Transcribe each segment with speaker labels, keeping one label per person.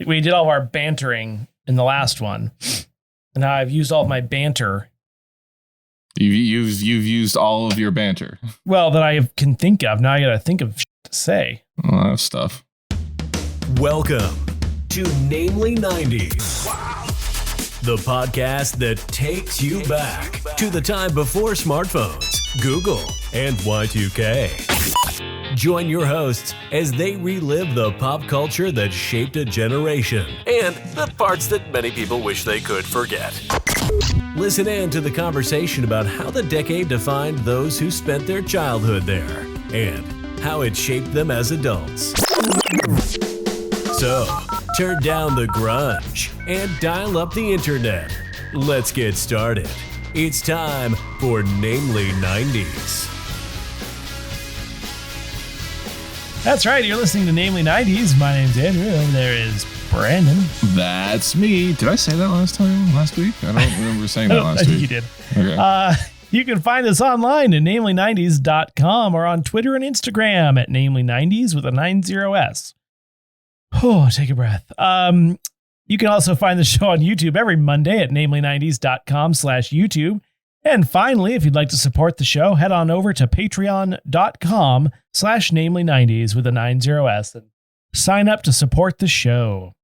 Speaker 1: We did all of our bantering in the last one. And now I've used all of my banter.
Speaker 2: You've used all of your banter.
Speaker 1: Well, that I can think of. Now I got to think of shit to say.
Speaker 2: A lot of stuff.
Speaker 3: Welcome to Namely 90s. Wow. The podcast that takes you back to the time before smartphones, Google, and Y2K. Join your hosts as they relive the pop culture that shaped a generation and the parts that many people wish they could forget. Listen in to the conversation about how the decade defined those who spent their childhood there and how it shaped them as adults. So, turn down the grunge and dial up the internet. Let's get started. It's time for Namely 90s.
Speaker 1: That's right. You're listening to Namely 90s. My name's Andrew. Over there is Brandon.
Speaker 2: That's me. Did I say that last week? I don't remember saying that last week.
Speaker 1: I think you did.
Speaker 2: Okay.
Speaker 1: You can find us online at namely90s.com or on Twitter and Instagram at namely90s with a 90s. Oh, take a breath. You can also find the show on YouTube every Monday at namely90s.com/YouTube. And finally, if you'd like to support the show, head on over to patreon.com/namely90s with a 90s and sign up to support the show.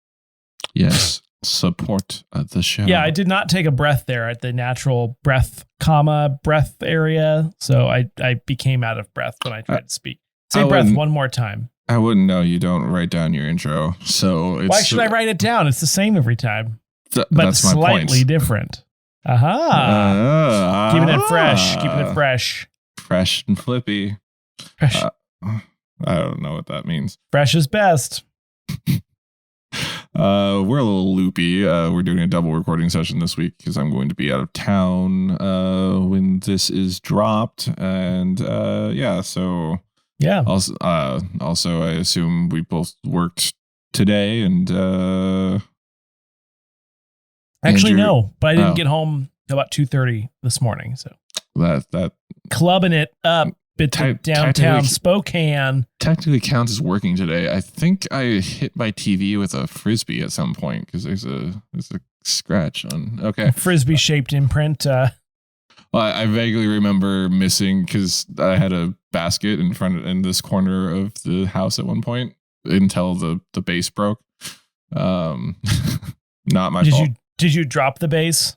Speaker 2: Yes, support the show.
Speaker 1: Yeah, I did not take a breath there at the natural breath area. So I became out of breath when I tried to speak. Say breath one more time.
Speaker 2: I wouldn't know. You don't write down your intro. So
Speaker 1: why should I write it down? It's the same every time, but
Speaker 2: that's
Speaker 1: slightly different. Aha. Keeping it fresh.
Speaker 2: Fresh and flippy.
Speaker 1: Fresh.
Speaker 2: I don't know what that means.
Speaker 1: Fresh is best.
Speaker 2: We're a little loopy. We're doing a double recording session this week because I'm going to be out of town when this is dropped. And so...
Speaker 1: Yeah.
Speaker 2: Also, I assume we both worked today, and
Speaker 1: actually
Speaker 2: Andrew,
Speaker 1: no, but I didn't get home till about 2:30 this morning. So
Speaker 2: that
Speaker 1: clubbing it up at downtown Spokane
Speaker 2: technically counts as working today. I think I hit my TV with a frisbee at some point because there's a scratch on. Okay,
Speaker 1: frisbee shaped imprint.
Speaker 2: Well, I vaguely remember missing because I had a basket in this corner of the house at one point until the base broke. Not my fault.
Speaker 1: Did you drop the base?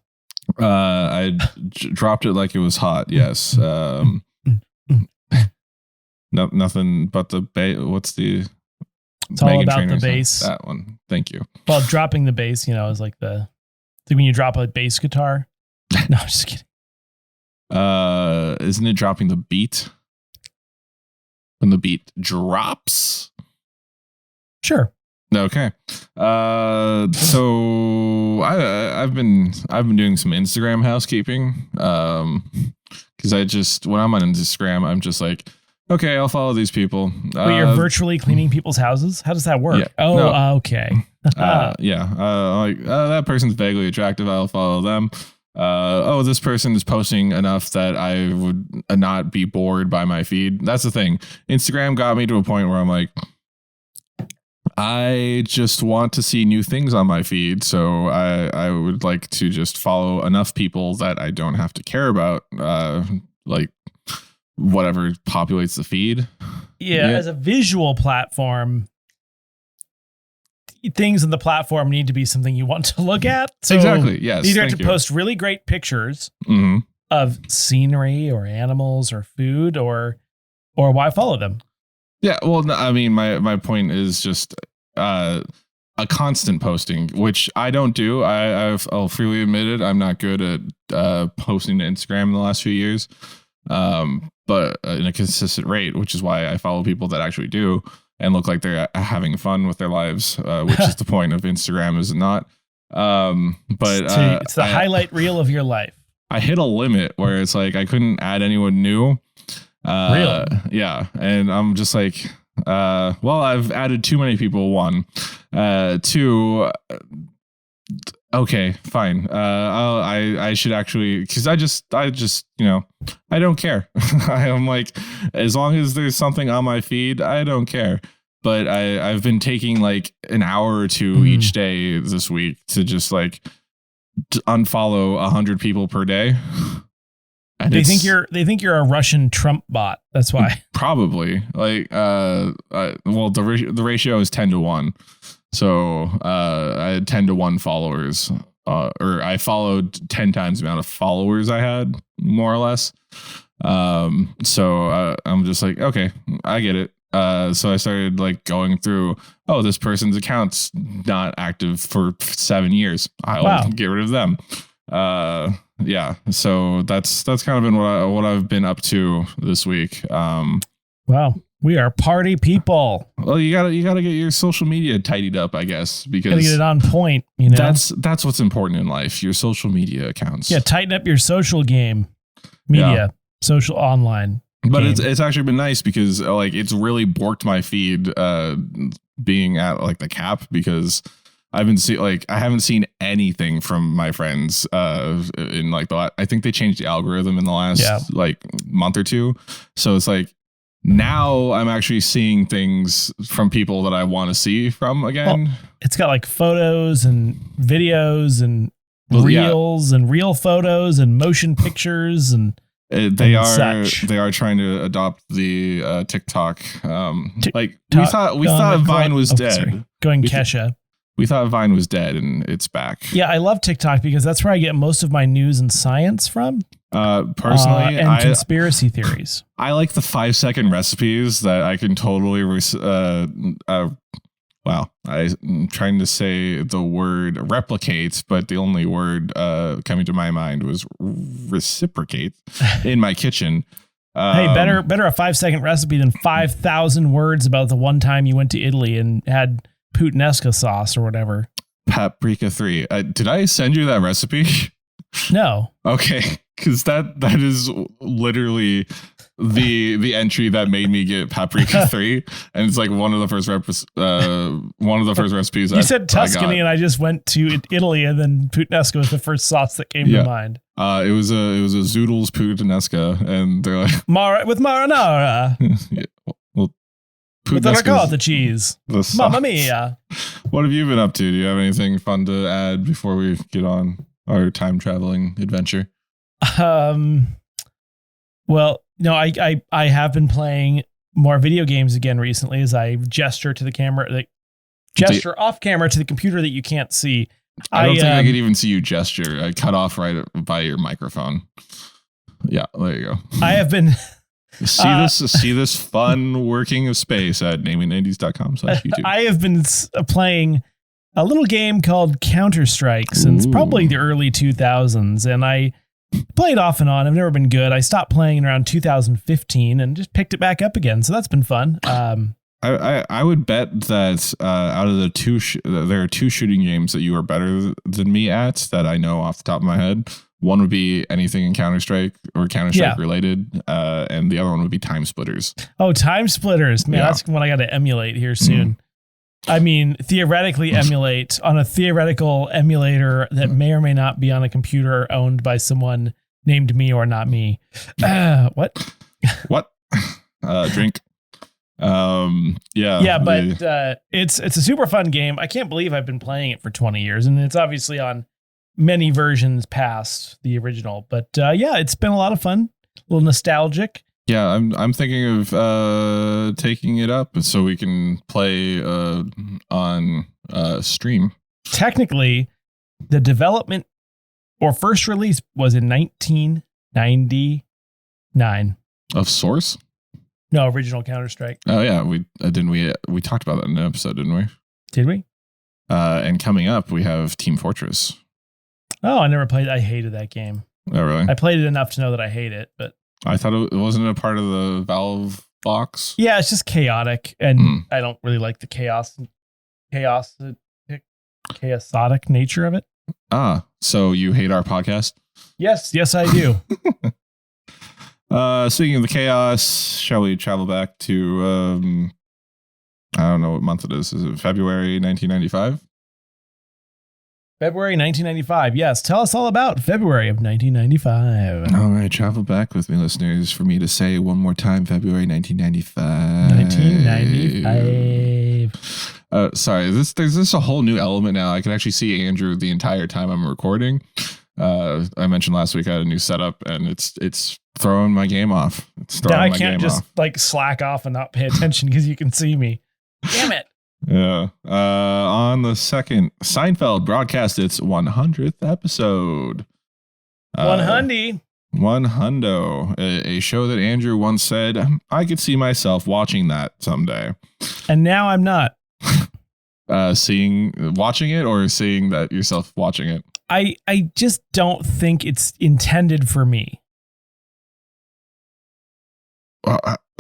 Speaker 2: I dropped it like it was hot. Yes. No, nothing but the base. What's the?
Speaker 1: It's all about the base.
Speaker 2: That one. Thank you.
Speaker 1: Well, dropping the bass, is like when you drop a bass guitar. No, I'm just kidding.
Speaker 2: Isn't it dropping the beat? When the beat drops?
Speaker 1: Sure.
Speaker 2: Okay. So I've been doing some Instagram housekeeping. Because when I'm on Instagram, I'm just like, okay, I'll follow these people.
Speaker 1: Wait, you're virtually cleaning people's houses? How does that work?
Speaker 2: Yeah,
Speaker 1: okay.
Speaker 2: That person's vaguely attractive. I'll follow them. This person is posting enough that I would not be bored by my feed. That's the thing. Instagram got me to a point where I'm like, I just want to see new things on my feed. So I would like to just follow enough people that I don't have to care about, like whatever populates the feed.
Speaker 1: Yeah. As a visual platform, things in the platform need to be something you want to look at. So
Speaker 2: exactly. Yes.
Speaker 1: You either have to post really great pictures of scenery or animals or food, or why follow them?
Speaker 2: Yeah. Well, no, I mean, my point is just a constant posting, which I don't do. I'll freely admit it. I'm not good at posting to Instagram in the last few years, but in a consistent rate, which is why I follow people that actually do and look like they're having fun with their lives, which is the point of Instagram, is it not? But
Speaker 1: it's the highlight reel of your life.
Speaker 2: I hit a limit where it's like I couldn't add anyone new.
Speaker 1: Really?
Speaker 2: Yeah. And I'm just like, I've added too many people. One, two. Okay, fine. I should actually, because I just I don't care. I'm like, as long as there's something on my feed, I don't care. but I've been taking like an hour or two each day this week to just like unfollow 100 people per day. And
Speaker 1: they think you're a Russian Trump bot. That's why.
Speaker 2: Probably like well the ratio is 10-1. So I had 10-1 followers, or I followed 10 times the amount of followers I had, more or less. So I'm just like, okay, I get it. So I started like going through, oh, this person's account's not active for 7 years. I'll get rid of them. Yeah. So that's kind of been what I've been up to this week.
Speaker 1: Wow. We are party people.
Speaker 2: Well, you gotta get your social media tidied up, I guess, because
Speaker 1: gotta get it on point. You know,
Speaker 2: that's what's important in life. Your social media accounts.
Speaker 1: Yeah, tighten up your social game, social online.
Speaker 2: But
Speaker 1: game.
Speaker 2: it's actually been nice because like it's really borked my feed being at like the cap, because I haven't seen anything from my friends in like I think they changed the algorithm in the last like month or two. So it's like, now I'm actually seeing things from people that I want to see from again. Well,
Speaker 1: it's got like photos and videos and reels and real photos and motion pictures and
Speaker 2: they are trying to adopt the TikTok. Like we thought Vine was dead.
Speaker 1: Sorry. Going Kesha.
Speaker 2: We thought Vine was dead, and it's back.
Speaker 1: Yeah, I love TikTok because that's where I get most of my news and science from.
Speaker 2: Personally,
Speaker 1: and conspiracy theories.
Speaker 2: I like the 5-second recipes that I can totally. I'm trying to say the word replicate, but the only word coming to my mind was reciprocate in my kitchen.
Speaker 1: Hey, better a 5-second recipe than 5,000 words about the one time you went to Italy and had puttanesca sauce or whatever.
Speaker 2: Paprika 3. Did I send you that recipe?
Speaker 1: No.
Speaker 2: Okay, because that is literally the entry that made me get Paprika 3, and it's like one of the first recipes.
Speaker 1: You said Tuscany, and I just went to Italy, and then puttanesca was the first sauce that came to mind.
Speaker 2: It was a Zoodles puttanesca, and they're like
Speaker 1: with marinara.
Speaker 2: Yeah, well,
Speaker 1: with the ricotta cheese. Mamma mia.
Speaker 2: What have you been up to? Do you have anything fun to add before we get on our time traveling adventure?
Speaker 1: Well, no, I have been playing more video games again recently as I gesture to the camera, off camera to the computer that you can't see.
Speaker 2: I don't think I could even see you gesture. I cut off right by your microphone. Yeah, there you go.
Speaker 1: I have been
Speaker 2: see this fun working of space at naming90s.com/YouTube.
Speaker 1: I have been playing a little game called Counter-Strike since probably the early 2000s, and I played off and on. I've never been good. I stopped playing around 2015 and just picked it back up again. So that's been fun.
Speaker 2: I would bet that out of the two, there are two shooting games that you are better than me at that I know off the top of my head. One would be anything in Counter-Strike or Counter-Strike related, and the other one would be Time Splitters. Oh,
Speaker 1: Time Splitters. Man, that's what I got to emulate here soon. I mean, theoretically emulate on a theoretical emulator that may or may not be on a computer owned by someone named me or not me. What?
Speaker 2: What? Drink.
Speaker 1: Yeah, but it's a super fun game. I can't believe I've been playing it for 20 years, and it's obviously on many versions past the original. But yeah, it's been a lot of fun, a little nostalgic.
Speaker 2: Yeah, I'm thinking of taking it up so we can play on stream.
Speaker 1: Technically, the development or first release was in 1999.
Speaker 2: Of Source?
Speaker 1: No, original Counter-Strike.
Speaker 2: Oh yeah, we talked about that in an episode, didn't we?
Speaker 1: Did we?
Speaker 2: And coming up, we have Team Fortress.
Speaker 1: Oh, I never played. I hated that game.
Speaker 2: Oh really?
Speaker 1: I played it enough to know that I hate it, but
Speaker 2: I thought it wasn't a part of the Valve box.
Speaker 1: Yeah, it's just chaotic, and I don't really like the chaotic nature of it.
Speaker 2: Ah, so you hate our podcast?
Speaker 1: Yes, I do.
Speaker 2: Speaking of the chaos, shall we travel back to I don't know what month it is. Is it February 1995?
Speaker 1: February 1995. Yes. Tell us all about February of 1995.
Speaker 2: All right. Travel back with me, listeners, for me to say one more time, February 1995.
Speaker 1: 1995.
Speaker 2: Sorry, there's this a whole new element now. I can actually see Andrew the entire time I'm recording. I mentioned last week I had a new setup, and it's throwing my game off.
Speaker 1: Now I can't just like slack off and not pay attention because you can see me. Damn it.
Speaker 2: Yeah. On the second, Seinfeld broadcast its 100th episode.
Speaker 1: 100.
Speaker 2: 100, a show that Andrew once said, I could see myself watching that someday.
Speaker 1: And now I'm not.
Speaker 2: Watching it or seeing that yourself watching it?
Speaker 1: I just don't think it's intended for me.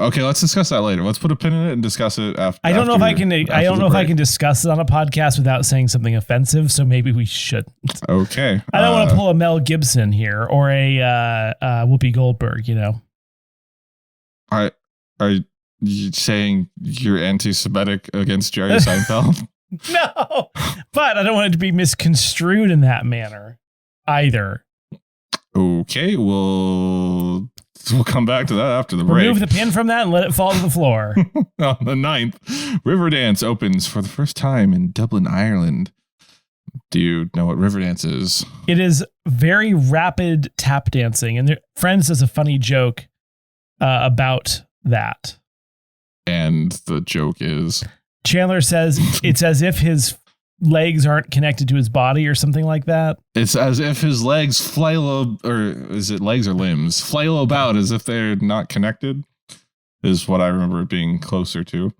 Speaker 2: Okay, let's discuss that later. Let's put a pin in it and discuss it after.
Speaker 1: I don't know if I can discuss it on a podcast without saying something offensive, so maybe we shouldn't.
Speaker 2: Okay.
Speaker 1: I don't want to pull a Mel Gibson here or a Whoopi Goldberg, you know.
Speaker 2: Are you saying you're anti-Semitic against Jerry Seinfeld?
Speaker 1: No, but I don't want it to be misconstrued in that manner either.
Speaker 2: Okay, we'll come back to that after the break.
Speaker 1: Remove the pin from that and let it fall to the floor.
Speaker 2: On the 9th, Riverdance opens for the first time in Dublin, Ireland. Do you know what Riverdance is?
Speaker 1: It is very rapid tap dancing, and Friends does a funny joke about that.
Speaker 2: And the joke is?
Speaker 1: Chandler says it's as if his legs aren't connected to his body or something like that.
Speaker 2: It's as if his legs flail, or is it legs or limbs? Flail about as if they're not connected is what I remember it being closer to.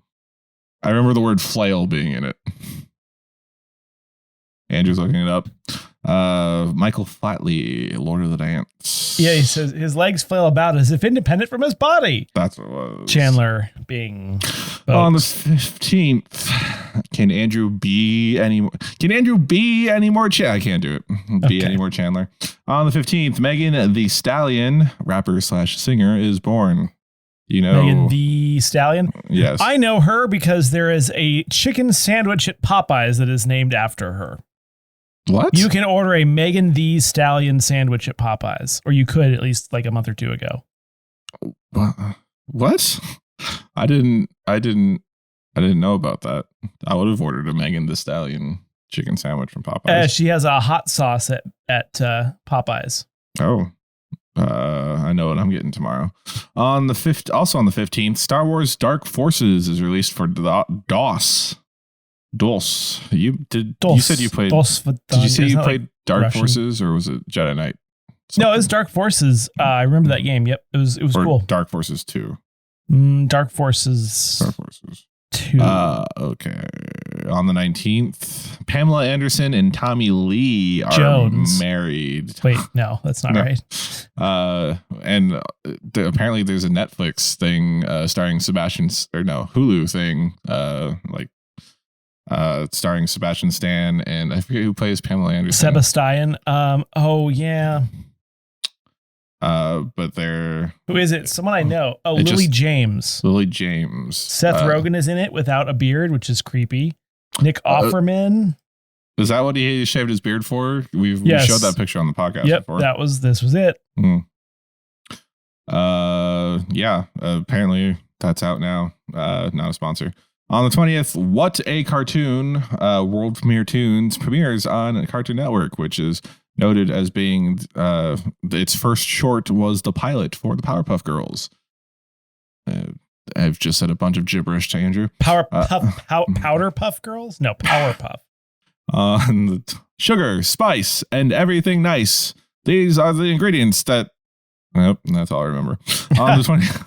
Speaker 2: I remember the word flail being in it. Andrew's looking it up. Michael Flatley, Lord of the Dance.
Speaker 1: Yeah, he says his legs flail about as if independent from his body.
Speaker 2: That's what it was.
Speaker 1: Chandler being
Speaker 2: on the 15th. Can Andrew be any more? I can't do it. Be any more Chandler. On the 15th, Megan the Stallion, rapper / singer, is born. You know
Speaker 1: Megan the Stallion?
Speaker 2: Yes.
Speaker 1: I know her because there is a chicken sandwich at Popeyes that is named after her.
Speaker 2: What?
Speaker 1: You can order a Megan the Stallion sandwich at Popeyes, or you could at least like a month or two ago.
Speaker 2: What? I didn't know about that. I would have ordered a Megan the Stallion chicken sandwich from Popeyes.
Speaker 1: She has a hot sauce at Popeyes.
Speaker 2: Oh, I know what I'm getting tomorrow. On the 15th, Star Wars Dark Forces is released for DOS. DOS. You said you played. Did you say you played Dark
Speaker 1: Russian.
Speaker 2: Forces, or was it Jedi Knight?
Speaker 1: No, it was Dark Forces. I remember that game. Yep, it was cool.
Speaker 2: Dark Forces 2.
Speaker 1: Dark Forces 2.
Speaker 2: Okay. On the 19th, Pamela Anderson and Tommy Lee are
Speaker 1: Jones.
Speaker 2: married.
Speaker 1: Wait, no, that's not right.
Speaker 2: And apparently there's a Netflix thing starring Hulu thing starring Sebastian Stan, and I forget who plays Pamela Anderson.
Speaker 1: Sebastian. Oh yeah.
Speaker 2: But they're
Speaker 1: who is it? Someone I know. Oh, Lily James.
Speaker 2: Lily James.
Speaker 1: Seth Rogen is in it without a beard, which is creepy. Nick Offerman.
Speaker 2: Is that what he shaved his beard for? We showed that picture on the podcast before.
Speaker 1: This was it.
Speaker 2: Yeah. Apparently that's out now. Not a sponsor. On the 20th, What a Cartoon, World Premiere Tunes premieres on Cartoon Network, which is noted as being its first short was the pilot for the Powerpuff Girls. I've just said a bunch of gibberish to Andrew.
Speaker 1: Powder Puff Girls? No, Powerpuff.
Speaker 2: Sugar, spice, and everything nice. These are the ingredients that... Nope, that's all I remember. On the 20th...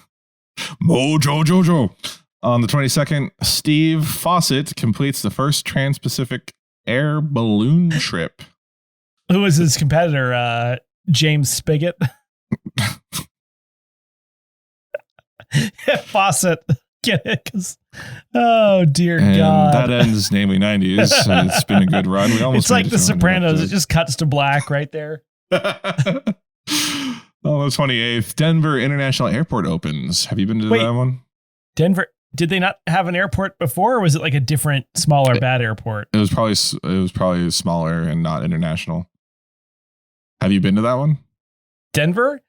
Speaker 2: Mojo Jojo. On the 22nd, Steve Fawcett completes the first Trans-Pacific air balloon trip.
Speaker 1: Who was his competitor? James Spigot? Fawcett. Get it? Oh, dear God.
Speaker 2: That ends Namely 90s. It's been a good run.
Speaker 1: It's like The Sopranos. It just cuts to black right there.
Speaker 2: On the 28th, Denver International Airport opens. Have you been to that one?
Speaker 1: Denver. Did they not have an airport before, or was it like a different, smaller, bad airport?
Speaker 2: It was probably smaller and not international. Have you been to that one?
Speaker 1: Denver?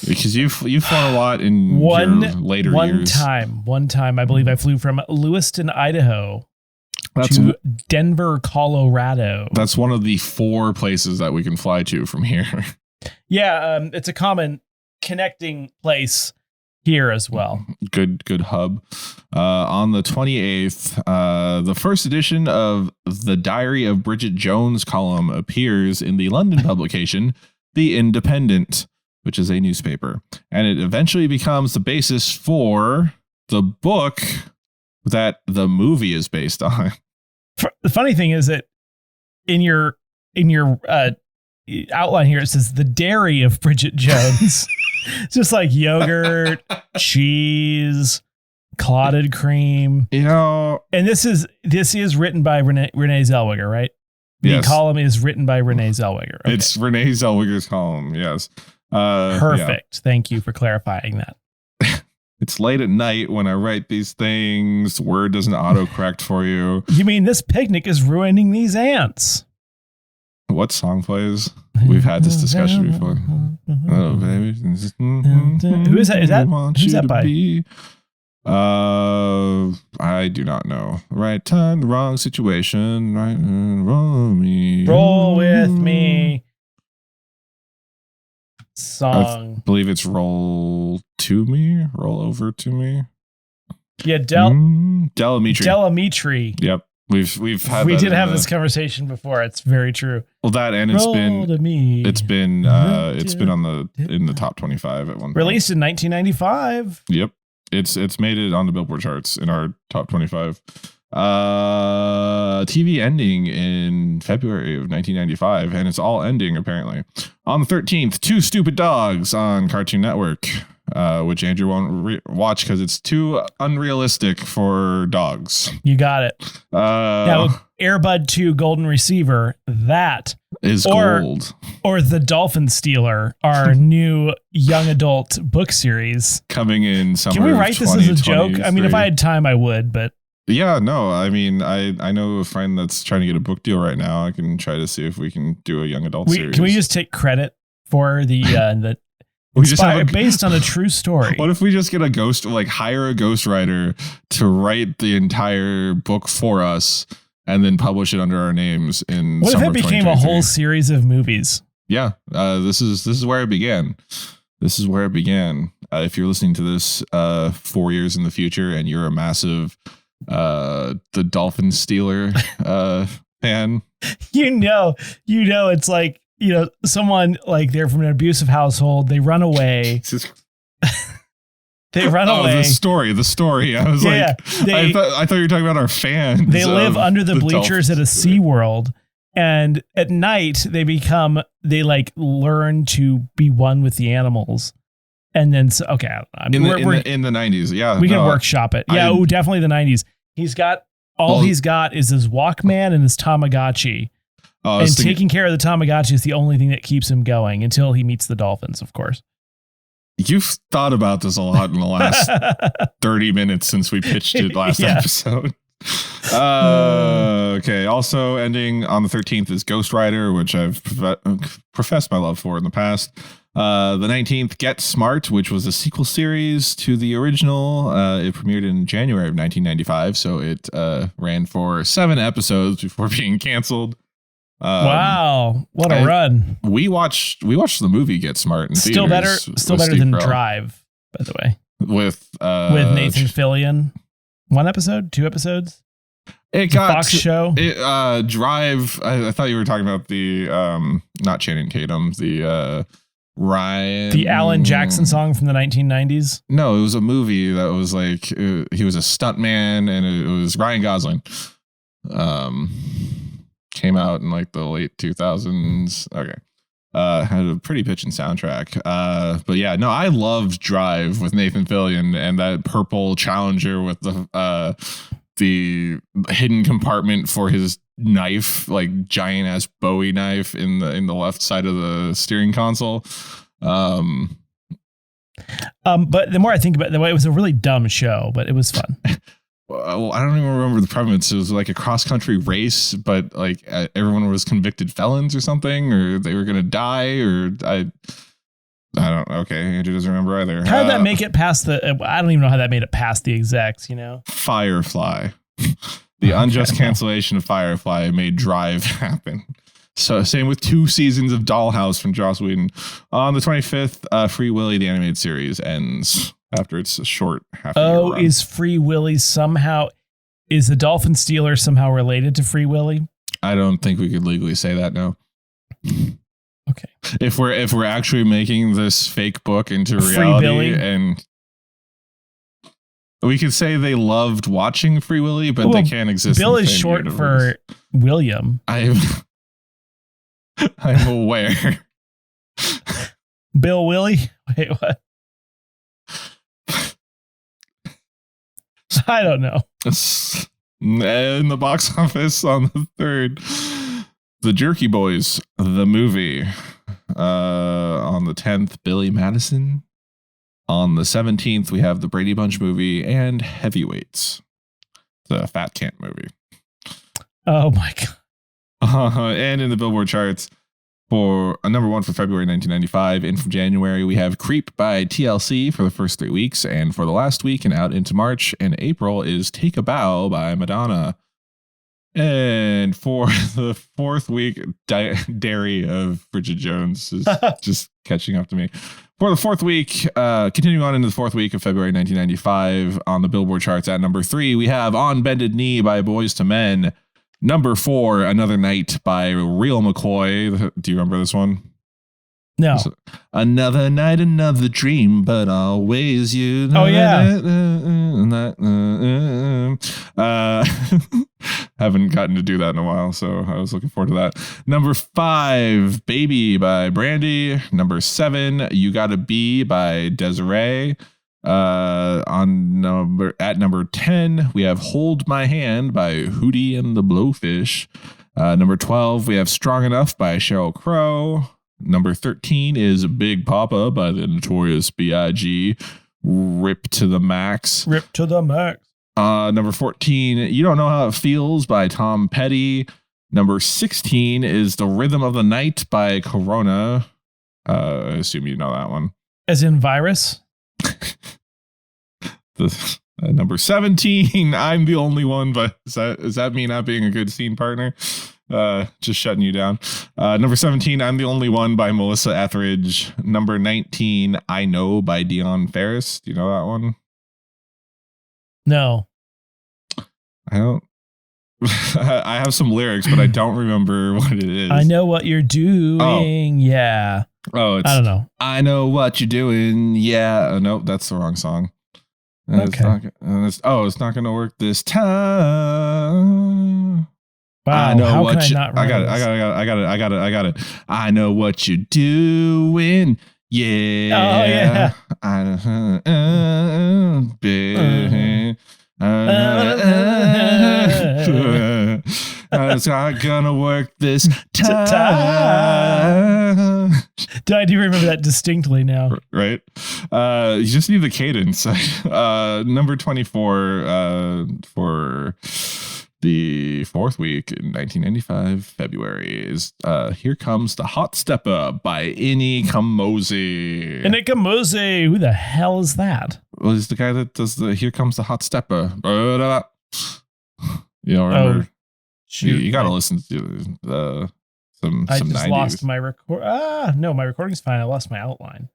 Speaker 2: Because you've flown a lot in your later years.
Speaker 1: One time, I believe I flew from Lewiston, Idaho. to Denver, Colorado.
Speaker 2: That's one of the 4 places that we can fly to from here.
Speaker 1: Yeah, it's a common connecting place here as well.
Speaker 2: Good hub. On the 28th, the first edition of the Diary of Bridget Jones column appears in the London publication, The Independent, which is a newspaper. And it eventually becomes the basis for the book that the movie is based on.
Speaker 1: The funny thing is that in your outline here, it says the dairy of Bridget Jones. It's just like yogurt, cheese, clotted cream. And this is written by Renee Zellweger, right? The column is written by Renee Zellweger. Okay.
Speaker 2: It's Renee Zellweger's column, yes.
Speaker 1: Perfect. Yeah. Thank you for clarifying that.
Speaker 2: It's late at night when I write these things. Word doesn't autocorrect for you.
Speaker 1: You mean this picnic is ruining these ants?
Speaker 2: What song plays? We've had this discussion before. Oh, baby.
Speaker 1: Who is that? Who's that by?
Speaker 2: I do not know. Right time, the wrong situation. Right, roll me.
Speaker 1: Roll with me. Song.
Speaker 2: I believe it's Roll to Me. Roll over to me.
Speaker 1: Yeah, Delamitri.
Speaker 2: Yep. We
Speaker 1: did have this conversation before. It's very true.
Speaker 2: Well, that and it's been in the top 25 at one point.
Speaker 1: Released in 1995.
Speaker 2: Yep. It's made it on the Billboard charts in our top 25. TV ending in February of 1995, and it's all ending apparently. On the 13th, Two Stupid Dogs on Cartoon Network, which Andrew won't watch because it's too unrealistic for dogs.
Speaker 1: You got it. Now, Airbud 2 Golden Receiver, that
Speaker 2: is gold.
Speaker 1: Or The Dolphin Stealer, our new young adult book series.
Speaker 2: Coming in summer.
Speaker 1: Can we write this as a joke? I mean, if I had time, I would, but...
Speaker 2: Yeah, no, I mean, I know a friend that's trying to get a book deal right now. I can try to see if we can do a young adult series.
Speaker 1: Can we just take credit for the based on a true story?
Speaker 2: What if we just get hire a ghostwriter to write the entire book for us and then publish it under our names in
Speaker 1: What if it became a whole series of movies?
Speaker 2: Yeah, this is where it began. This is where it began. If you're listening to this 4 years in the future and you're a massive the Dolphin Stealer fan, it's like, someone like they're from an abusive household, they run away. The story. I was I thought you were talking about our fans.
Speaker 1: They live under the bleachers at a SeaWorld, and at night they learn to be one with the animals. And then,
Speaker 2: in the 90s, yeah,
Speaker 1: we can workshop it. Yeah, definitely the 90s. He's got he's got is his Walkman and his Tamagotchi. Taking care of the Tamagotchi is the only thing that keeps him going until he meets the dolphins, of course.
Speaker 2: You've thought about this a lot in the last 30 minutes since we pitched it last episode. Okay. Also ending on the 13th is Ghost Rider, which I've professed my love for in the past. The 19th, Get Smart, which was a sequel series to the original. It premiered in January of 1995, so it ran for 7 episodes before being canceled.
Speaker 1: Wow, what a run!
Speaker 2: We watched the movie Get Smart in
Speaker 1: still
Speaker 2: theaters.
Speaker 1: Still better than Drive, by the way.
Speaker 2: With
Speaker 1: Nathan Fillion. 1 episode, 2 episodes.
Speaker 2: It got
Speaker 1: Fox show.
Speaker 2: Drive. I thought you were talking about the not Channing Tatum, the
Speaker 1: Alan Jackson song from the 1990s.
Speaker 2: No, it was a movie that was like he was a stuntman, and it was Ryan Gosling. Came out in like the late 2000s. Okay. Had a pretty pitching soundtrack. But yeah, no, I loved Drive with Nathan Fillion and that purple Challenger with the hidden compartment for his knife, like giant ass Bowie knife in the left side of the steering console.
Speaker 1: But the more I think about it, it was a really dumb show, but it was fun.
Speaker 2: Well, I don't even remember the premise. It was like a cross-country race, but like everyone was convicted felons or something, or they were gonna die, or I don't. Okay, Andrew doesn't remember either.
Speaker 1: How did that make it past I don't even know how that made it past the execs.
Speaker 2: Firefly. The unjust cancellation of Firefly made Drive happen. So same with 2 seasons of Dollhouse from Joss Whedon. On the 25th, Free Willy, the animated series, ends after its a short half-year run.
Speaker 1: Is Free Willy somehow... Is the Dolphin Stealer somehow related to Free Willy?
Speaker 2: I don't think we could legally say that, no.
Speaker 1: Okay.
Speaker 2: If we're actually making this fake book into
Speaker 1: Free
Speaker 2: reality,
Speaker 1: Billy?
Speaker 2: and we could say they loved watching Free Willy, but they can't exist.
Speaker 1: Bill
Speaker 2: in the
Speaker 1: is
Speaker 2: same
Speaker 1: short
Speaker 2: universe.
Speaker 1: for William.
Speaker 2: I'm aware.
Speaker 1: Bill Willie? Wait, what? I don't know.
Speaker 2: In the box office on the 3rd, The Jerky Boys, the movie. On the 10th, Billy Madison. On the 17th, we have the Brady Bunch movie and Heavyweights, the Fat Camp movie.
Speaker 1: Oh my God.
Speaker 2: And in the Billboard charts, for a number 1 for February 1995, and from January, we have Creep by TLC for the first 3 weeks, and for the last week and out into March and April is Take a Bow by Madonna. And for the 4th week, Dairy of Bridget Jones is just catching up to me. For the 4th week, continuing on into the 4th week of February 1995, on the Billboard charts at number 3, we have On Bended Knee by Boyz II Men. Number 4, Another Night by Real McCoy. Do you remember this one?
Speaker 1: No.
Speaker 2: Another night, another dream, but always you.
Speaker 1: Oh, yeah.
Speaker 2: Haven't gotten to do that in a while, so I was looking forward to that. Number 5, Baby by Brandy. Number 7, You Gotta Be by Desiree. At number 10, we have Hold My Hand by Hootie and the Blowfish. Number 12, we have Strong Enough by Sheryl Crow. Number 13 is Big Papa by the Notorious B.I.G. Rip to the Max.
Speaker 1: Rip to the max.
Speaker 2: Number 14, You Don't Know How It Feels by Tom Petty. Number 16 is The Rhythm of the Night by Corona. I assume you know that one.
Speaker 1: As in virus?
Speaker 2: Number 17, I'm the Only One, but is that me not being a good scene partner? Just shutting you down. Number 17, I'm the Only One by Melissa Etheridge. Number 19, I Know by Dion Ferris. Do you know that one?
Speaker 1: No.
Speaker 2: I don't. I have some lyrics, but I don't remember what it is.
Speaker 1: I know what you're doing. Yeah.
Speaker 2: Oh,
Speaker 1: I don't know.
Speaker 2: I know what you're doing. Yeah. Nope, that's the wrong song.
Speaker 1: Okay.
Speaker 2: It's not going to work this time.
Speaker 1: Wow.
Speaker 2: I know
Speaker 1: how
Speaker 2: what
Speaker 1: can I not
Speaker 2: I got
Speaker 1: remember
Speaker 2: it. I know what you're doing. Yeah.
Speaker 1: Oh, yeah.
Speaker 2: It's not gonna work this time.
Speaker 1: I do remember that distinctly now.
Speaker 2: Right? You just need the cadence. Number 24 for the 4th week in 1995, February, is Here Comes the Hot Stepper by Inni Kamoze.
Speaker 1: Inni Kamoze, who the hell is that?
Speaker 2: Well, he's the guy that does the Here Comes the Hot Stepper. You know, remember?
Speaker 1: Shoot,
Speaker 2: you got to listen to some
Speaker 1: I just
Speaker 2: 90s.
Speaker 1: lost my record. No, my recording's fine. I lost my outline.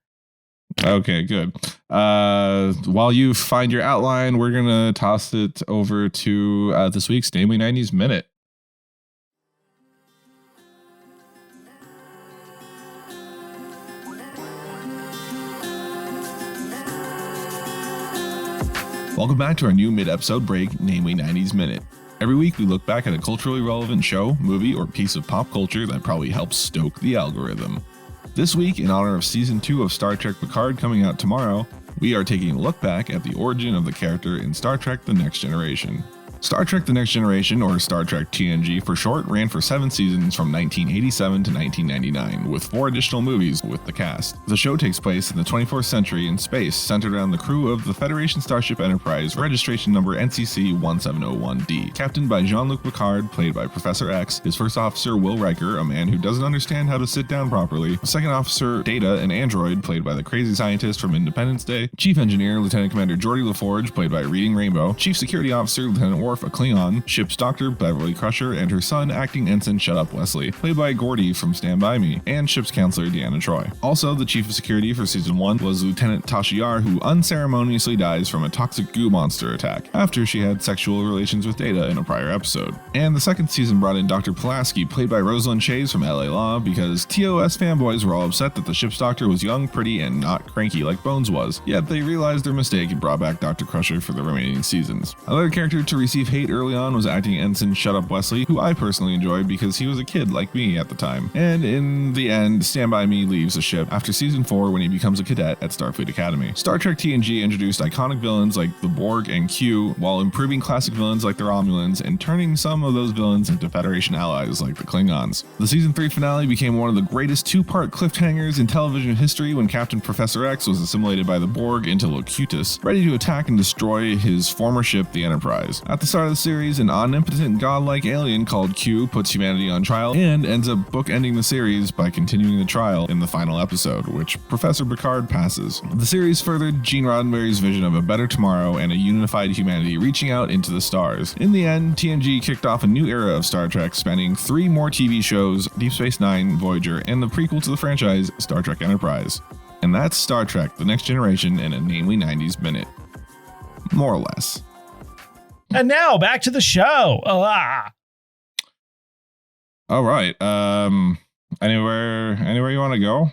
Speaker 2: Okay, good. While you find your outline, we're going to toss it over to this week's Namely 90s Minute. Welcome back to our new mid-episode break, Namely 90s Minute. Every week, we look back at a culturally relevant show, movie, or piece of pop culture that probably helps stoke the algorithm. This week, in honor of Season 2 of Star Trek Picard coming out tomorrow, we are taking a look back at the origin of the character in Star Trek The Next Generation. Star Trek The Next Generation, or Star Trek TNG for short, ran for 7 seasons from 1987 to 1999, with 4 additional movies with the cast. The show takes place in the 24th century in space, centered around the crew of the Federation Starship Enterprise, registration number NCC-1701D. Captained by Jean-Luc Picard, played by Professor X, his first officer Will Riker, a man who doesn't understand how to sit down properly, second officer Data, an android, played by the crazy scientist from Independence Day, Chief Engineer Lieutenant Commander Geordi LaForge, played by Reading Rainbow, Chief Security Officer Lieutenant Worf, Worf, a Klingon, ship's doctor, Beverly Crusher, and her son, acting ensign Shut Up Wesley, played by Gordy from Stand By Me, and ship's counselor, Deanna Troi. Also, the chief of security for season 1 was Lieutenant Tasha Yar, who unceremoniously dies from a toxic goo monster attack after she had sexual relations with Data in a prior episode. And the second season brought in Dr. Pulaski, played by Rosalind Shays from LA Law, because TOS fanboys were all upset that the ship's doctor was young, pretty, and not cranky like Bones was, yet they realized their mistake and brought back Dr. Crusher for the remaining seasons. Another character to receive hate early on was acting ensign Shut Up Wesley, who I personally enjoyed because he was a kid like me at the time. And in the end, Stand By Me leaves the ship after season 4 when he becomes a cadet at Starfleet Academy. Star Trek TNG introduced iconic villains like the Borg and Q, while improving classic villains like the Romulans and turning some of those villains into Federation allies like the Klingons. The season 3 finale became one of the greatest two-part cliffhangers in television history when Captain Professor X was assimilated by the Borg into Locutus, ready to attack and destroy his former ship, the Enterprise. At the start of the series, an omnipotent godlike alien called Q puts humanity on trial and ends up bookending the series by continuing the trial in the final episode, which Professor Picard passes. The series furthered Gene Roddenberry's vision of a better tomorrow and a unified humanity reaching out into the stars. In the end, TNG kicked off a new era of Star Trek, spanning 3 more TV shows, Deep Space Nine, Voyager, and the prequel to the franchise, Star Trek Enterprise. And that's Star Trek: The Next Generation in a Namely 90s minute. More or less.
Speaker 1: And now back to the show.
Speaker 2: All right. Anywhere you want to go?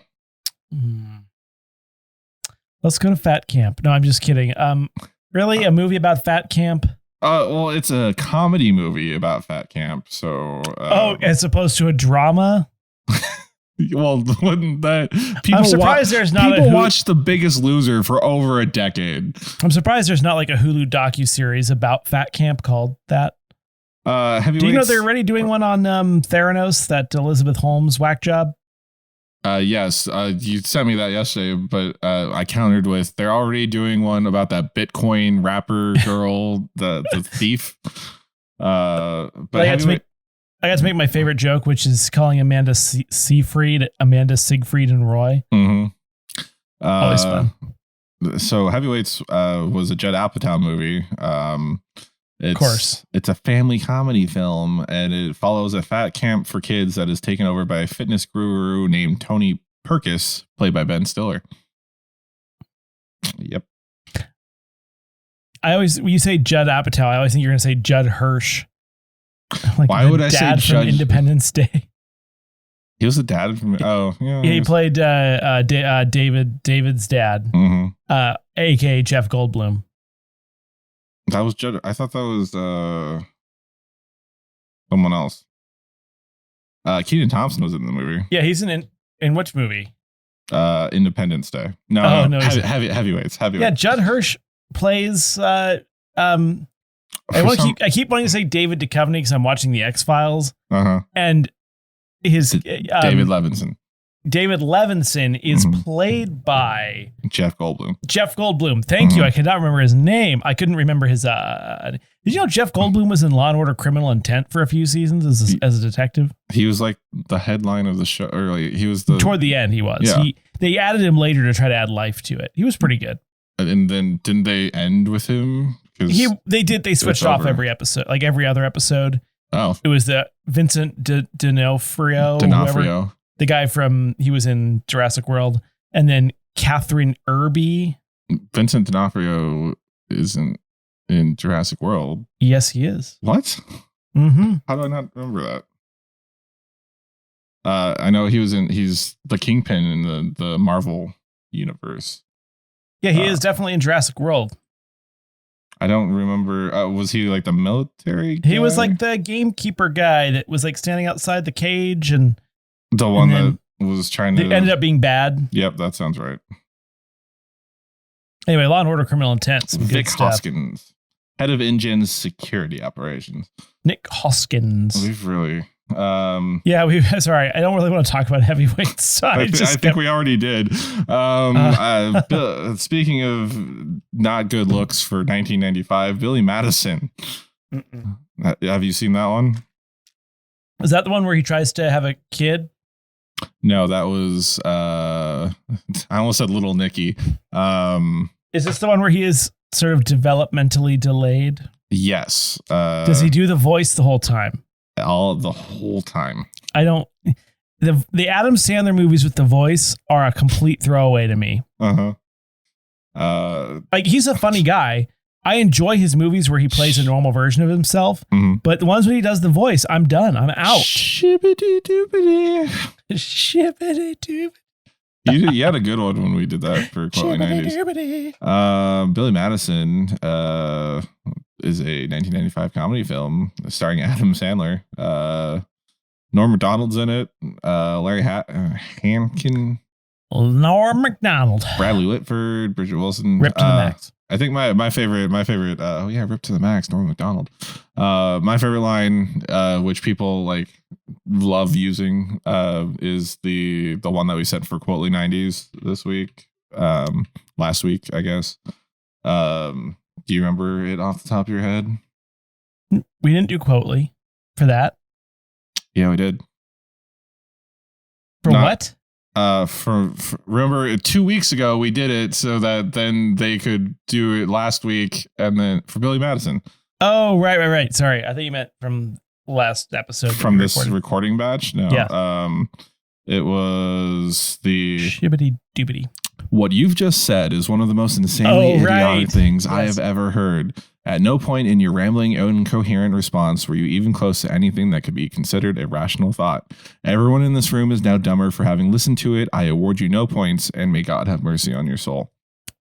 Speaker 1: Let's go to Fat Camp. No, I'm just kidding. Really, a movie about Fat Camp?
Speaker 2: Well, it's a comedy movie about Fat Camp, so.
Speaker 1: As opposed to a drama.
Speaker 2: Well, wouldn't that people?
Speaker 1: I'm surprised there's not.
Speaker 2: People watched The Biggest Loser for over a decade.
Speaker 1: I'm surprised there's not like a Hulu docuseries about Fat Camp called that. Do you know they're already doing one on Theranos, that Elizabeth Holmes whack job?
Speaker 2: Yes, you sent me that yesterday, but I countered with they're already doing one about that Bitcoin rapper girl, the thief. But
Speaker 1: I got to make my favorite joke, which is calling Amanda Siegfried, and Roy.
Speaker 2: Mm-hmm.
Speaker 1: Always fun.
Speaker 2: So Heavyweights was a Judd Apatow movie.
Speaker 1: Of course.
Speaker 2: It's a family comedy film, and it follows a fat camp for kids that is taken over by a fitness guru named Tony Perkis, played by Ben Stiller. Yep. When you say Judd Apatow, I always think you're going to say Judd Hirsch.
Speaker 1: Like why would I say Judd? Independence Day.
Speaker 2: He was the dad from. Oh, yeah.
Speaker 1: He played David's dad, aka Jeff Goldblum.
Speaker 2: That was Judd. I thought that was someone else. Keaton Thompson was in the movie.
Speaker 1: Yeah, he's in which movie?
Speaker 2: Independence Day. No, heavyweights.
Speaker 1: Yeah, Judd Hirsch plays. I keep wanting to say David Duchovny because I'm watching the X-Files. And his
Speaker 2: David Levinson.
Speaker 1: David Levinson is played by
Speaker 2: Jeff Goldblum.
Speaker 1: Thank you. I cannot remember his name. I couldn't remember his. Did you know Jeff Goldblum was in Law and Order: Criminal Intent for a few seasons as a detective?
Speaker 2: He was like the headline of the show. He was
Speaker 1: toward the end. He was. Yeah. They added him later to try to add life to it. He was pretty good.
Speaker 2: And then didn't they end with him?
Speaker 1: They switched off every episode, like every other episode.
Speaker 2: Oh,
Speaker 1: it was the Vincent D'Onofrio, the guy he was in Jurassic World, and then Catherine Irby.
Speaker 2: Vincent D'Onofrio isn't in Jurassic World.
Speaker 1: Yes, he is.
Speaker 2: What?
Speaker 1: Mm-hmm.
Speaker 2: How do I not remember that? I know he's the Kingpin in the Marvel universe.
Speaker 1: Yeah, he is definitely in Jurassic World.
Speaker 2: I don't remember. Was he like the military guy?
Speaker 1: He was like the gamekeeper guy that was like standing outside the cage and
Speaker 2: the one that was trying to.
Speaker 1: It ended up being bad.
Speaker 2: Yep, that sounds right.
Speaker 1: Anyway, Law and Order: Criminal Intent.
Speaker 2: Vic Hoskins, head of InGen's security operations.
Speaker 1: Nick Hoskins.
Speaker 2: We've really.
Speaker 1: Sorry, I don't really want to talk about heavyweights. So I
Speaker 2: think we already did. Speaking of not good looks for 1995, Billy Madison. Have you seen that one?
Speaker 1: Is that the one where he tries to have a kid?
Speaker 2: No, that was I almost said Little Nicky.
Speaker 1: Is this the one where he is sort of developmentally delayed?
Speaker 2: Yes.
Speaker 1: Does he do the voice the whole time?
Speaker 2: The whole time.
Speaker 1: I don't. The Adam Sandler movies with the voice are a complete throwaway to me. Like, he's a funny guy. I enjoy his movies where he plays a normal version of himself, but the ones when he does the voice, I'm done. I'm out.
Speaker 2: Shibbity doobity.
Speaker 1: Shibbity doobity.
Speaker 2: You had a good one when we did that for Quality 90s. Billy Madison is a 1995 comedy film starring Adam Sandler. Norm Macdonald's in it. Larry Hankin.
Speaker 1: Norm Macdonald.
Speaker 2: Bradley Whitford. Bridget Wilson.
Speaker 1: Ripped to the max.
Speaker 2: I think my favorite, Ripped to the Max, Norm Macdonald. My favorite line, which people like love using, is the one that we sent for Quotely 90s this week. Last week, I guess. Do you remember it off the top of your head?
Speaker 1: We didn't do Quotely for that.
Speaker 2: Yeah, we did.
Speaker 1: For what?
Speaker 2: Remember 2 weeks ago we did it so that then they could do it last week, and then for Billy Madison.
Speaker 1: Oh, right. Sorry, I thought you meant from last episode.
Speaker 2: From this recording batch? No.
Speaker 1: Yeah.
Speaker 2: It was the
Speaker 1: shibbity doobity.
Speaker 2: What you've just said is one of the most insanely idiotic things I have ever heard. At no point in your rambling, incoherent response were you even close to anything that could be considered a rational thought. Everyone in this room is now dumber for having listened to it. I award you no points, and may God have mercy on your soul.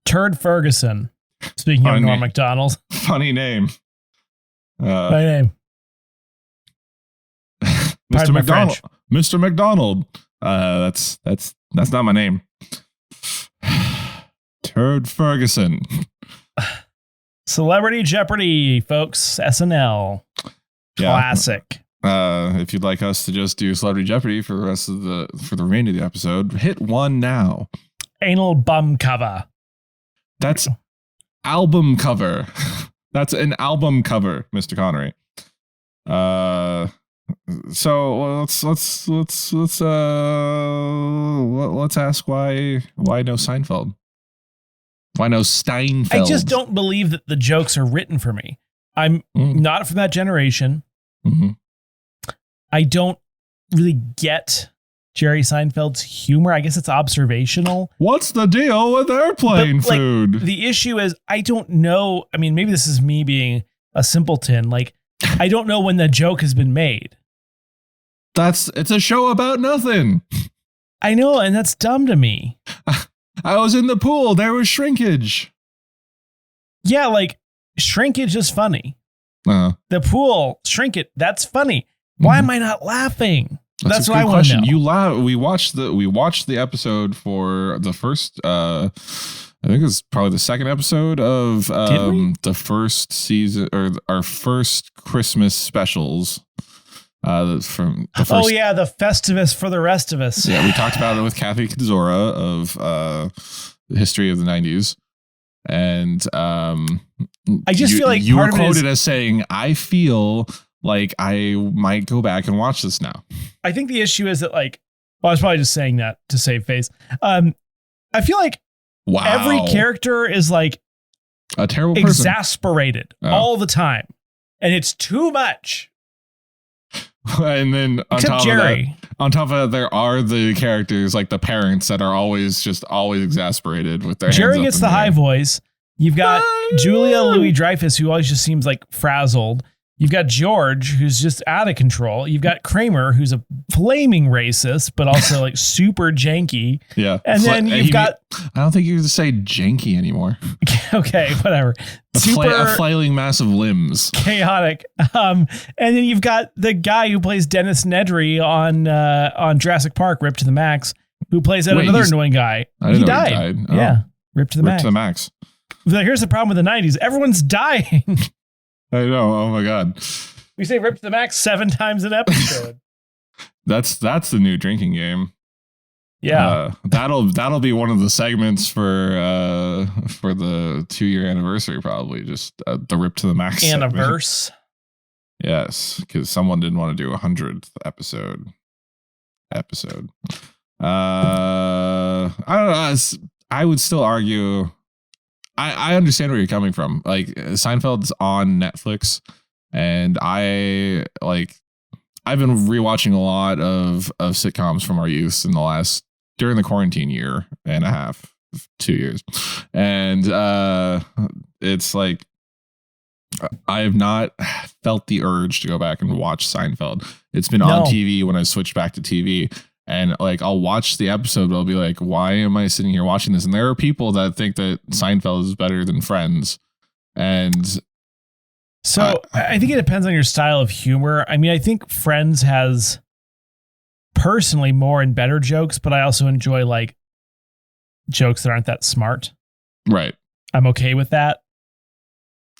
Speaker 1: Turd Ferguson. Speaking of Norm Macdonald.
Speaker 2: Funny name.
Speaker 1: My name.
Speaker 2: Mr. McDonald. Mr. McDonald. That's not my name. Turd Ferguson.
Speaker 1: Celebrity Jeopardy, folks. SNL. Classic.
Speaker 2: If you'd like us to just do Celebrity Jeopardy for the remainder of the episode, hit 1 now. Anal
Speaker 1: bum cover.
Speaker 2: That's album cover. That's an album cover, Mr. Connery. So let's ask why no Seinfeld. Why no Steinfeld?
Speaker 1: I just don't believe that the jokes are written for me. I'm not from that generation.
Speaker 2: Mm-hmm.
Speaker 1: I don't really get Jerry Seinfeld's humor. I guess it's observational.
Speaker 2: What's the deal with airplane food?
Speaker 1: The issue is, I don't know. I mean, maybe this is me being a simpleton. Like, I don't know when the joke has been made.
Speaker 2: It's a show about nothing.
Speaker 1: I know, and that's dumb to me.
Speaker 2: I was in the pool. There was shrinkage.
Speaker 1: Yeah, like, shrinkage is funny. The pool, shrink it. That's funny. Why am I not laughing? That's what I want to know.
Speaker 2: You laugh. We watched the episode for the first. I think it was probably the second episode of the first season, or our first Christmas specials. From the first,
Speaker 1: the Festivus for the rest of us.
Speaker 2: Yeah, we talked about it with Kathy Kazora of the history of the 90s. And
Speaker 1: I just feel like
Speaker 2: you were quoted as saying, I feel like I might go back and watch this now.
Speaker 1: I think the issue is that, like, I was probably just saying that to save face. I feel like every character is like
Speaker 2: a terrible
Speaker 1: exasperated all the time. And it's too much.
Speaker 2: And then on top of that, there are the characters like the parents that are always exasperated with their
Speaker 1: Jerry
Speaker 2: hands
Speaker 1: gets
Speaker 2: up
Speaker 1: the
Speaker 2: in
Speaker 1: high
Speaker 2: air.
Speaker 1: voice. You've got Julia Louis-Dreyfus, who always just seems like frazzled. You've got George, who's just out of control. You've got Kramer, who's a flaming racist, but also like super janky.
Speaker 2: Yeah.
Speaker 1: And then you've got...
Speaker 2: I don't think you can say janky anymore.
Speaker 1: Okay, whatever.
Speaker 2: A flailing mass of limbs.
Speaker 1: Chaotic. And then you've got the guy who plays Dennis Nedry on Jurassic Park, ripped to the max, who plays another annoying guy.
Speaker 2: He died. Oh.
Speaker 1: Yeah. Ripped to the max. Here's the problem with the 90s. Everyone's dying.
Speaker 2: I know. Oh my God.
Speaker 1: We say rip to the max 7 times an episode.
Speaker 2: That's the new drinking game.
Speaker 1: Yeah.
Speaker 2: That'll be one of the segments for the 2-year anniversary, probably. Just the rip to the max
Speaker 1: anniverse.
Speaker 2: Yes, because someone didn't want to do 100th episode. I don't know. I would still argue I understand where you're coming from. Like Seinfeld's on Netflix, and I've been rewatching a lot of sitcoms from our youth during the quarantine year and a half, 2 years. And it's like I have not felt the urge to go back and watch Seinfeld. It's been on TV when I switched back to TV. And like I'll watch the episode, but I'll be like, why am I sitting here watching this? And there are people that think that Seinfeld is better than Friends. And
Speaker 1: so I think it depends on your style of humor. I mean, I think Friends has personally more and better jokes, but I also enjoy like jokes that aren't that smart.
Speaker 2: Right.
Speaker 1: I'm okay with that.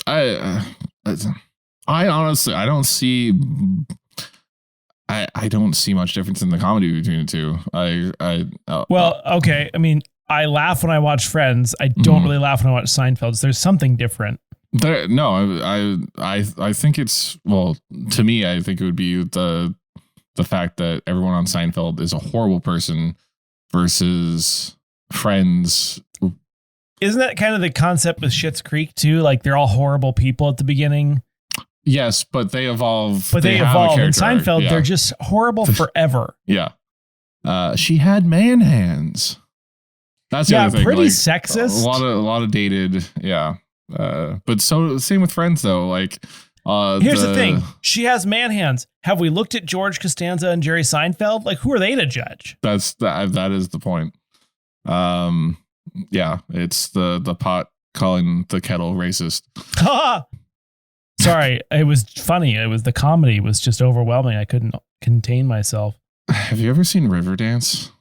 Speaker 2: I honestly, I don't see much difference in the comedy between the two.
Speaker 1: Okay. I mean, I laugh when I watch Friends. I don't really laugh when I watch Seinfeld. So there's something different.
Speaker 2: I think it's, well, to me, I think it would be the fact that everyone on Seinfeld is a horrible person versus Friends.
Speaker 1: Isn't that kind of the concept with Schitt's Creek too? Like they're all horrible people at the beginning.
Speaker 2: Yes, but they evolve.
Speaker 1: But they evolve. In Seinfeld, they're just horrible forever.
Speaker 2: Yeah. She had man hands. That's the other thing.
Speaker 1: Pretty sexist.
Speaker 2: A lot of dated. Yeah. But so same with Friends though. Like,
Speaker 1: here's the thing. She has man hands. Have we looked at George Costanza and Jerry Seinfeld? Like, who are they to judge?
Speaker 2: That is the point. Yeah, it's the pot calling the kettle racist.
Speaker 1: Sorry, it was funny. It was the comedy was just overwhelming. I couldn't contain myself.
Speaker 2: Have you ever seen Riverdance?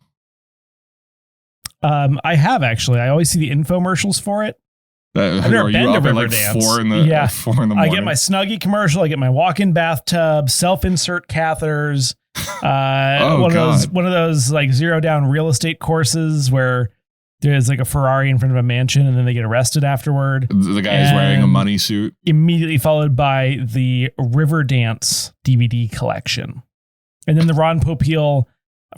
Speaker 1: I have actually. I always see the infomercials for it. I've never been to Riverdance.
Speaker 2: Like 4 in the morning.
Speaker 1: I get my Snuggie commercial. I get my walk-in bathtub, self-insert catheters. One of those like zero down real estate courses where there's like a Ferrari in front of a mansion and then they get arrested afterward.
Speaker 2: The guy's wearing a money suit.
Speaker 1: Immediately followed by the Riverdance DVD collection. And then the Ron Popeil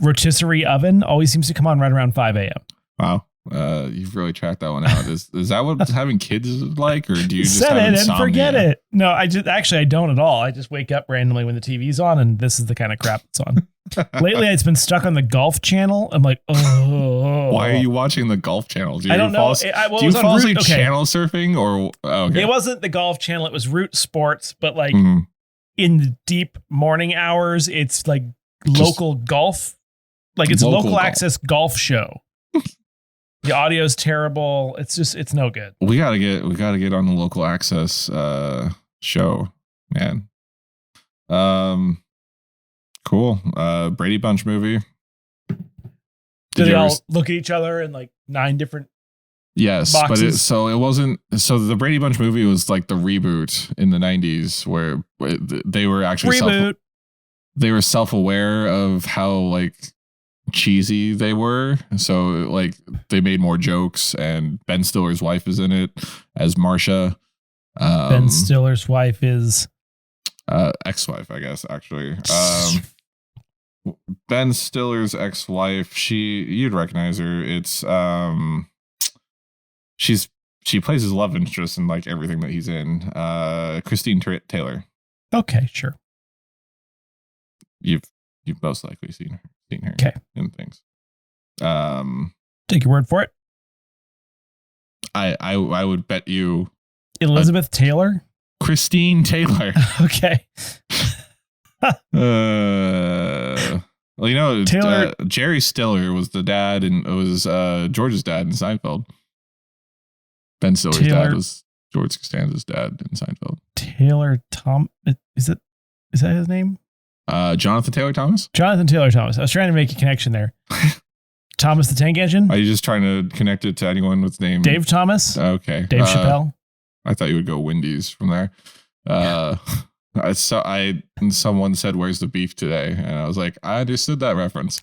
Speaker 1: rotisserie oven always seems to come on right around 5 a.m.
Speaker 2: Wow. You've really tracked that one out. Is that what having kids is like, or do you just have insomnia?
Speaker 1: And forget it? No, I don't at all. I just wake up randomly when the TV's on, and this is the kind of crap that's on. Lately, it's been stuck on the Golf Channel. I'm like, oh.
Speaker 2: Why are you watching the Golf Channel?
Speaker 1: I don't know.
Speaker 2: Do you fall asleep channel surfing or? Okay.
Speaker 1: It wasn't the Golf Channel. It was Root Sports, but like in the deep morning hours, it's like local golf. Like it's a local access golf show. The audio's terrible. It's no good.
Speaker 2: We gotta get on the local access show, man. Cool. Brady Bunch movie.
Speaker 1: Do they all look at each other in like 9 different boxes?
Speaker 2: But it wasn't. So the Brady Bunch movie was like the reboot in the 90s where they were actually they were self-aware of how like cheesy they were, so like they made more jokes, and Ben Stiller's wife is in it as Marcia.
Speaker 1: Ben Stiller's wife is
Speaker 2: ex-wife, I guess, actually. Ben Stiller's ex-wife, you'd recognize her. It's she plays his love interest in like everything that he's in. Christine Taylor.
Speaker 1: Okay, sure.
Speaker 2: You've most likely seen her in things.
Speaker 1: Take your word for it.
Speaker 2: I would bet you
Speaker 1: Elizabeth Taylor?
Speaker 2: Christine Taylor.
Speaker 1: Okay.
Speaker 2: Well, you know,
Speaker 1: Taylor,
Speaker 2: Jerry Stiller was the dad, and it was George's dad in Seinfeld. Ben Stiller's dad was George Costanza's dad in Seinfeld.
Speaker 1: Taylor is that his name?
Speaker 2: Jonathan Taylor Thomas?
Speaker 1: Jonathan Taylor Thomas. I was trying to make a connection there. Thomas the Tank Engine?
Speaker 2: Are you just trying to connect it to anyone with name?
Speaker 1: Dave Thomas?
Speaker 2: Okay.
Speaker 1: Dave Chappelle?
Speaker 2: I thought you would go Wendy's from there. Someone said, "Where's the beef today?" And I was like, I understood that reference.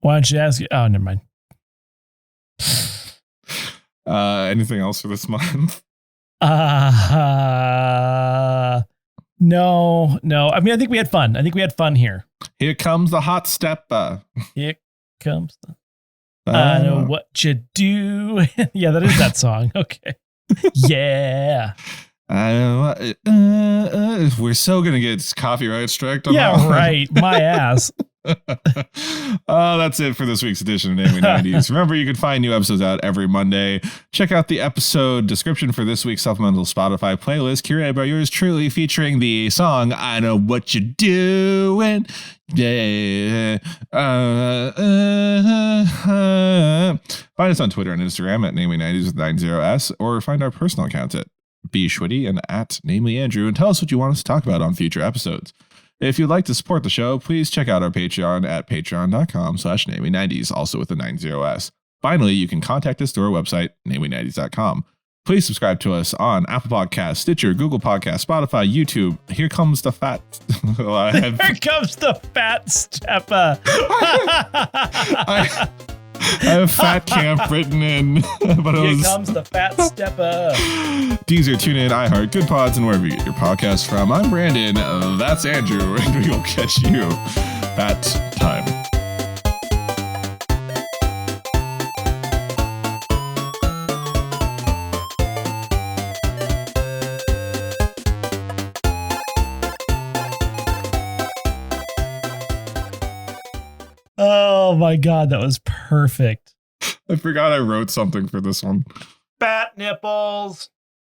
Speaker 1: Why don't you ask? Oh, never mind.
Speaker 2: Anything else for this month?
Speaker 1: No. I mean, I think we had fun. Here.
Speaker 2: Here comes the hot stepper.
Speaker 1: Here comes I know what you do. Yeah, that is that song. Okay. Yeah.
Speaker 2: We're so gonna get copyright striked on
Speaker 1: Yeah,
Speaker 2: that one.
Speaker 1: right. My ass.
Speaker 2: That's it for this week's edition of Namely 90s. Remember, you can find new episodes out every Monday. Check out the episode description for this week's supplemental Spotify playlist curated by yours truly, featuring the song I Know What You're Doing. Yeah. Find us on Twitter and Instagram at Namely90s with 90s, or find our personal accounts at bschwitty and at Namely Andrew, and tell us what you want us to talk about on future episodes. If you'd like to support the show, please check out our Patreon at patreon.com/Namely90s, also with the 90s. Finally, you can contact us through our website, Namely90s.com. Please subscribe to us on Apple Podcasts, Stitcher, Google Podcasts, Spotify, YouTube. Here comes the fat...
Speaker 1: Here comes the fat stepper.
Speaker 2: I have Fat Camp written in. But
Speaker 1: Here comes the fat stepper.
Speaker 2: Deezer, TuneIn, iHeart, Good Pods, and wherever you get your podcasts from. I'm Brandon. That's Andrew. And we'll catch you that time.
Speaker 1: Oh my God, that was perfect.
Speaker 2: I forgot I wrote something for this one.
Speaker 1: Fat nipples.